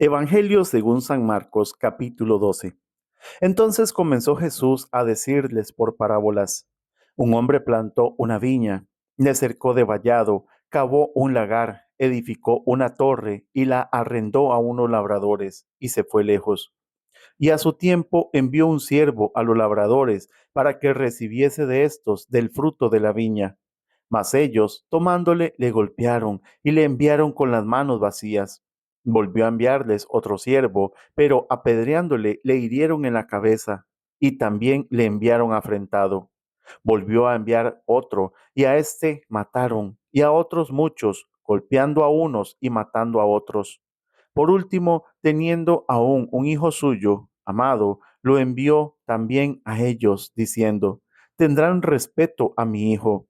Evangelio según San Marcos, capítulo 12. Entonces comenzó Jesús a decirles por parábolas: Un hombre plantó una viña, le cercó de vallado, cavó un lagar, edificó una torre y la arrendó a unos labradores, y se fue lejos. Y a su tiempo envió un siervo a los labradores para que recibiese de estos del fruto de la viña. Mas ellos, tomándole, le golpearon y le enviaron con las manos vacías. Volvió a enviarles otro siervo, pero apedreándole le hirieron en la cabeza, y también le enviaron afrentado. Volvió a enviar otro, y a éste mataron, y a otros muchos, golpeando a unos y matando a otros. Por último, teniendo aún un hijo suyo, amado, lo envió también a ellos, diciendo: Tendrán respeto a mi hijo.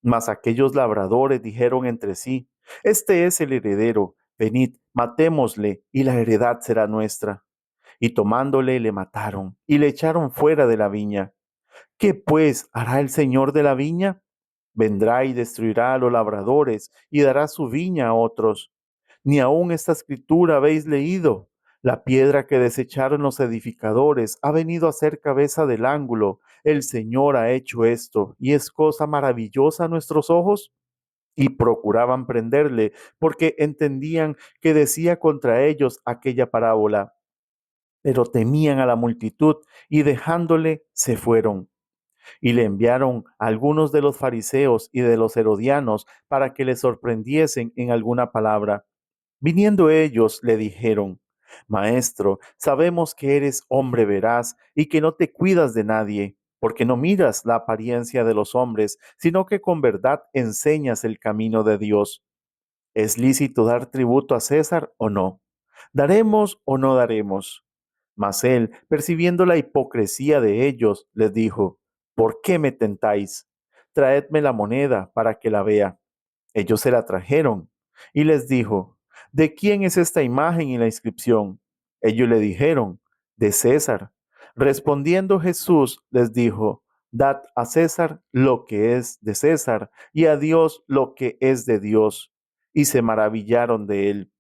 Mas aquellos labradores dijeron entre sí: Este es el heredero, venid, matémosle, y la heredad será nuestra. Y tomándole le mataron, y le echaron fuera de la viña. ¿Qué pues hará el señor de la viña? Vendrá y destruirá a los labradores, y dará su viña a otros. Ni aun esta escritura habéis leído: La piedra que desecharon los edificadores ha venido a ser cabeza del ángulo. El Señor ha hecho esto, y es cosa maravillosa a nuestros ojos. Y procuraban prenderle, porque entendían que decía contra ellos aquella parábola. Pero temían a la multitud, y dejándole se fueron. Y le enviaron a algunos de los fariseos y de los herodianos para que le sorprendiesen en alguna palabra. Viniendo ellos, le dijeron: Maestro, sabemos que eres hombre veraz y que no te cuidas de nadie, porque no miras la apariencia de los hombres, sino que con verdad enseñas el camino de Dios. ¿Es lícito dar tributo a César o no? ¿Daremos o no daremos? Mas él, percibiendo la hipocresía de ellos, les dijo: ¿Por qué me tentáis? Traedme la moneda para que la vea. Ellos se la trajeron, y les dijo: ¿De quién es esta imagen y la inscripción? Ellos le dijeron: De César. Respondiendo Jesús les dijo: Dad a César lo que es de César, y a Dios lo que es de Dios. Y se maravillaron de él.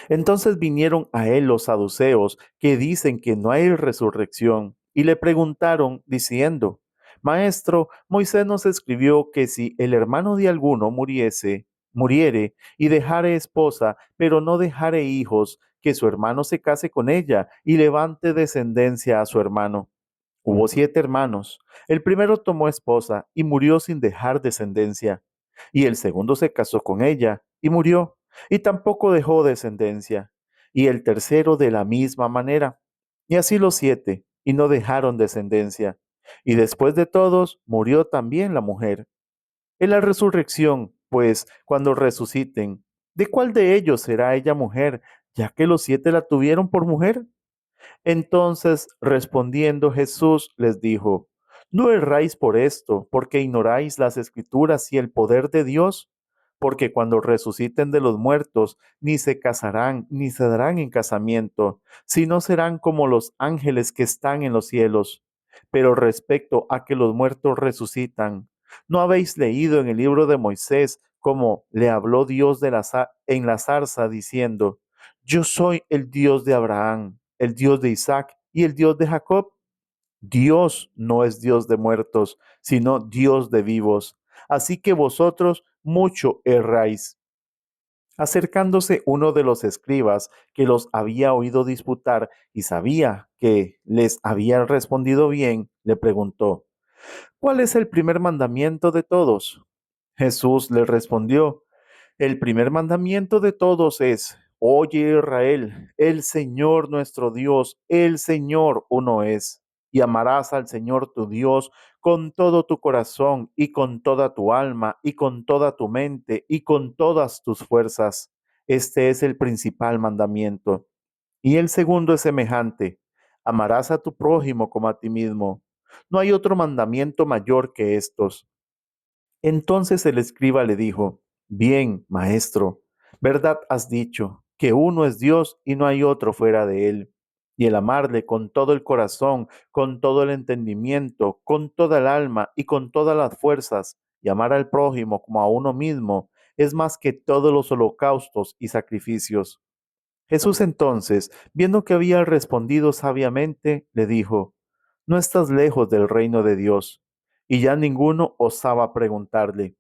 Entonces vinieron a él los saduceos, que dicen que no hay resurrección, y le preguntaron, diciendo: Maestro, Moisés nos escribió que si el hermano de alguno muriere y dejare esposa, pero no dejare hijos, que su hermano se case con ella y levante descendencia a su hermano. Hubo 7 hermanos. El primero tomó esposa y murió sin dejar descendencia. Y el segundo se casó con ella y murió, y tampoco dejó descendencia. Y el tercero de la misma manera. Y así los 7, y no dejaron descendencia. Y después de todos, murió también la mujer. En la resurrección, pues, cuando resuciten, ¿de cuál de ellos será ella mujer, ya que los 7 la tuvieron por mujer? Entonces, respondiendo Jesús, les dijo: No erráis por esto, porque ignoráis las escrituras y el poder de Dios, porque cuando resuciten de los muertos, ni se casarán, ni se darán en casamiento, sino serán como los ángeles que están en los cielos. Pero respecto a que los muertos resucitan, ¿no habéis leído en el libro de Moisés cómo le habló Dios en la zarza diciendo: Yo soy el Dios de Abraham, el Dios de Isaac y el Dios de Jacob? Dios no es Dios de muertos, sino Dios de vivos. Así que vosotros mucho erráis. Acercándose uno de los escribas, que los había oído disputar y sabía que les habían respondido bien, le preguntó: ¿Cuál es el primer mandamiento de todos? Jesús le respondió: El primer mandamiento de todos es: Oye, Israel, el Señor nuestro Dios, el Señor uno es. Y amarás al Señor tu Dios con todo tu corazón y con toda tu alma y con toda tu mente y con todas tus fuerzas. Este es el principal mandamiento. Y el segundo es semejante: Amarás a tu prójimo como a ti mismo. No hay otro mandamiento mayor que estos. Entonces el escriba le dijo: Bien, maestro, verdad has dicho, que uno es Dios y no hay otro fuera de él. Y el amarle con todo el corazón, con todo el entendimiento, con toda el alma y con todas las fuerzas, y amar al prójimo como a uno mismo, es más que todos los holocaustos y sacrificios. Jesús entonces, viendo que había respondido sabiamente, le dijo, no estás lejos del reino de Dios. Y ya ninguno osaba preguntarle.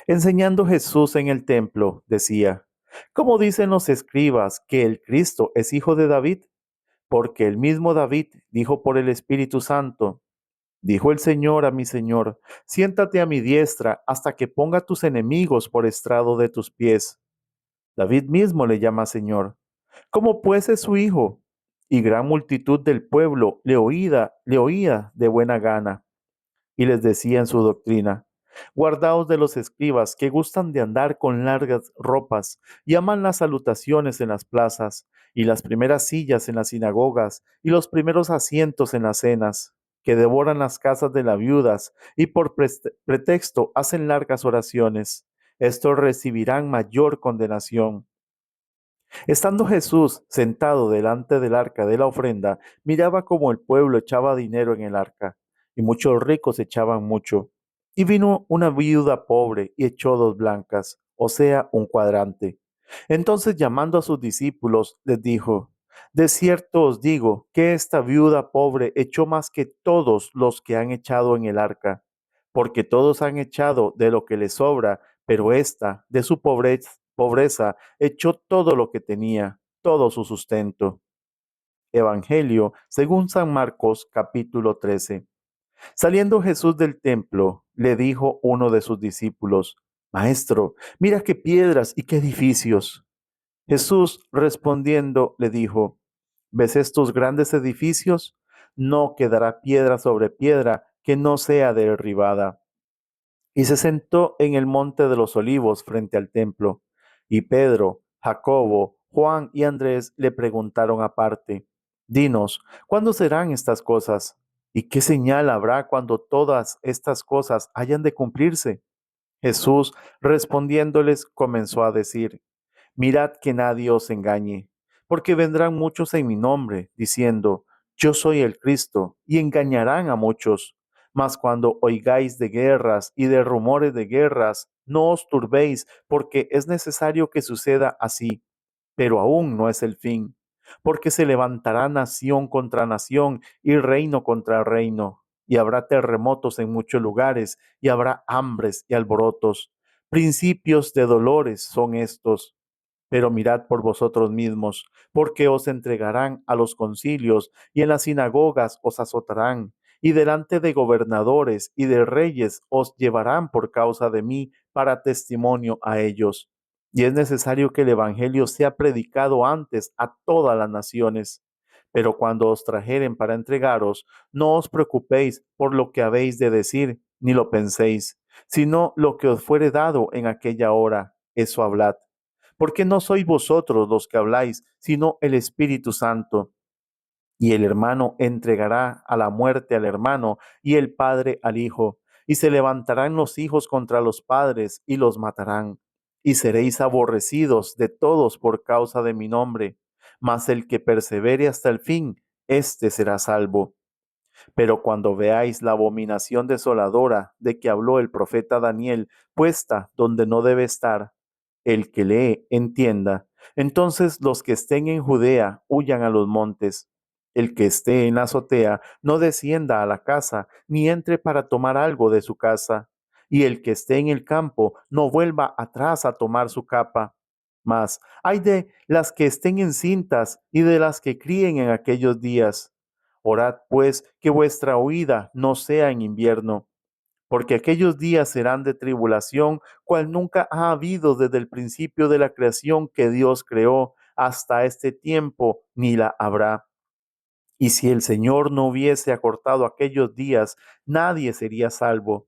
Enseñando Jesús en el templo, decía, ¿cómo dicen los escribas que el Cristo es hijo de David? Porque el mismo David dijo por el Espíritu Santo, dijo el Señor a mi Señor, siéntate a mi diestra hasta que ponga tus enemigos por estrado de tus pies. David mismo le llama Señor. ¿Cómo pues es su hijo? Y gran multitud del pueblo le oía de buena gana y les decía en su doctrina, guardaos de los escribas que gustan de andar con largas ropas y aman las salutaciones en las plazas y las primeras sillas en las sinagogas y los primeros asientos en las cenas, que devoran las casas de las viudas y por pretexto hacen largas oraciones. Estos recibirán mayor condenación. Estando Jesús sentado delante del arca de la ofrenda, miraba cómo el pueblo echaba dinero en el arca, y muchos ricos echaban mucho. Y vino una viuda pobre y echó 2 blancas, o sea, un cuadrante. Entonces llamando a sus discípulos, les dijo, de cierto os digo que esta viuda pobre echó más que todos los que han echado en el arca, porque todos han echado de lo que les sobra, pero ésta, de su pobreza echó todo lo que tenía, todo su sustento. Evangelio según San Marcos capítulo 13. Saliendo Jesús del templo, le dijo uno de sus discípulos, Maestro, mira qué piedras y qué edificios. Jesús respondiendo le dijo, ¿ves estos grandes edificios? No quedará piedra sobre piedra que no sea derribada. Y se sentó en el monte de los olivos frente al templo. Y Pedro, Jacobo, Juan y Andrés le preguntaron aparte, Dinos, ¿cuándo serán estas cosas? ¿Y qué señal habrá cuando todas estas cosas hayan de cumplirse? Jesús, respondiéndoles, comenzó a decir, Mirad que nadie os engañe, porque vendrán muchos en mi nombre, diciendo, Yo soy el Cristo, y engañarán a muchos. Mas cuando oigáis de guerras y de rumores de guerras, no os turbéis, porque es necesario que suceda así, pero aún no es el fin, porque se levantará nación contra nación y reino contra reino, y habrá terremotos en muchos lugares, y habrá hambres y alborotos. Principios de dolores son estos. Pero mirad por vosotros mismos, porque os entregarán a los concilios y en las sinagogas os azotarán, y delante de gobernadores y de reyes os llevarán por causa de mí para testimonio a ellos. Y es necesario que el Evangelio sea predicado antes a todas las naciones. Pero cuando os trajeren para entregaros, no os preocupéis por lo que habéis de decir, ni lo penséis, sino lo que os fuere dado en aquella hora, eso hablad, porque no sois vosotros los que habláis, sino el Espíritu Santo. Y el hermano entregará a la muerte al hermano y el padre al hijo. Y se levantarán los hijos contra los padres y los matarán. Y seréis aborrecidos de todos por causa de mi nombre. Mas el que persevere hasta el fin, éste será salvo. Pero cuando veáis la abominación desoladora de que habló el profeta Daniel, puesta donde no debe estar, el que lee entienda. Entonces los que estén en Judea huyan a los montes. El que esté en la azotea no descienda a la casa, ni entre para tomar algo de su casa. Y el que esté en el campo no vuelva atrás a tomar su capa. Mas hay de las que estén encintas y de las que críen en aquellos días. Orad pues que vuestra huida no sea en invierno, porque aquellos días serán de tribulación, cual nunca ha habido desde el principio de la creación que Dios creó hasta este tiempo, ni la habrá. Y si el Señor no hubiese acortado aquellos días, nadie sería salvo.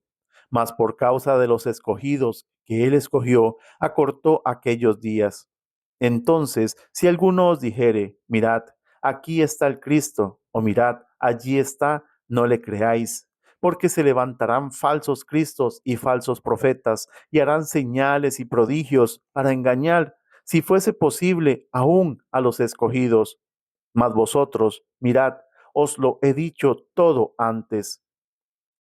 Mas por causa de los escogidos que Él escogió, acortó aquellos días. Entonces, si alguno os dijere, mirad, aquí está el Cristo, o mirad, allí está, no le creáis, porque se levantarán falsos cristos y falsos profetas, y harán señales y prodigios para engañar, si fuese posible, aún a los escogidos. Mas vosotros, mirad, os lo he dicho todo antes.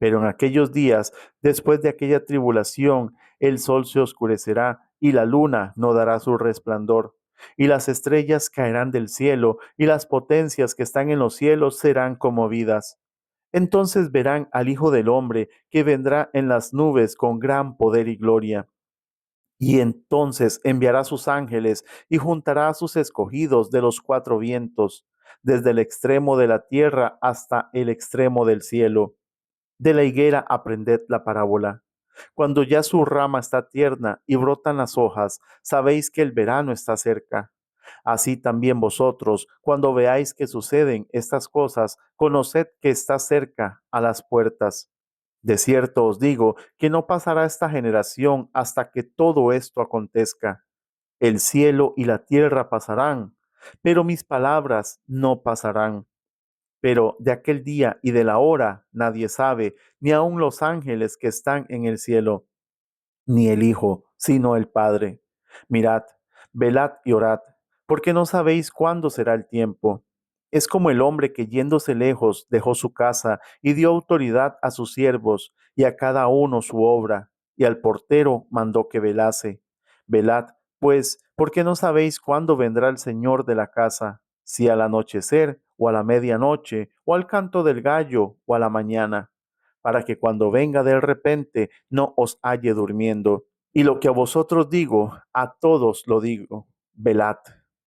Pero en aquellos días, después de aquella tribulación, el sol se oscurecerá y la luna no dará su resplandor, y las estrellas caerán del cielo, y las potencias que están en los cielos serán conmovidas. Entonces verán al Hijo del Hombre que vendrá en las nubes con gran poder y gloria. Y entonces enviará sus ángeles y juntará a sus escogidos de los cuatro vientos, desde el extremo de la tierra hasta el extremo del cielo. De la higuera aprended la parábola. Cuando ya su rama está tierna y brotan las hojas, sabéis que el verano está cerca. Así también vosotros, cuando veáis que suceden estas cosas, conoced que está cerca a las puertas. De cierto os digo que no pasará esta generación hasta que todo esto acontezca. El cielo y la tierra pasarán, pero mis palabras no pasarán. Pero de aquel día y de la hora nadie sabe, ni aun los ángeles que están en el cielo, ni el Hijo, sino el Padre. Mirad, velad y orad, porque no sabéis cuándo será el tiempo. Es como el hombre que yéndose lejos dejó su casa y dio autoridad a sus siervos y a cada uno su obra, y al portero mandó que velase. Velad, pues, porque no sabéis cuándo vendrá el Señor de la casa, si al anochecer, o a la medianoche, o al canto del gallo, o a la mañana, para que cuando venga de repente no os halle durmiendo. Y lo que a vosotros digo, a todos lo digo, velad.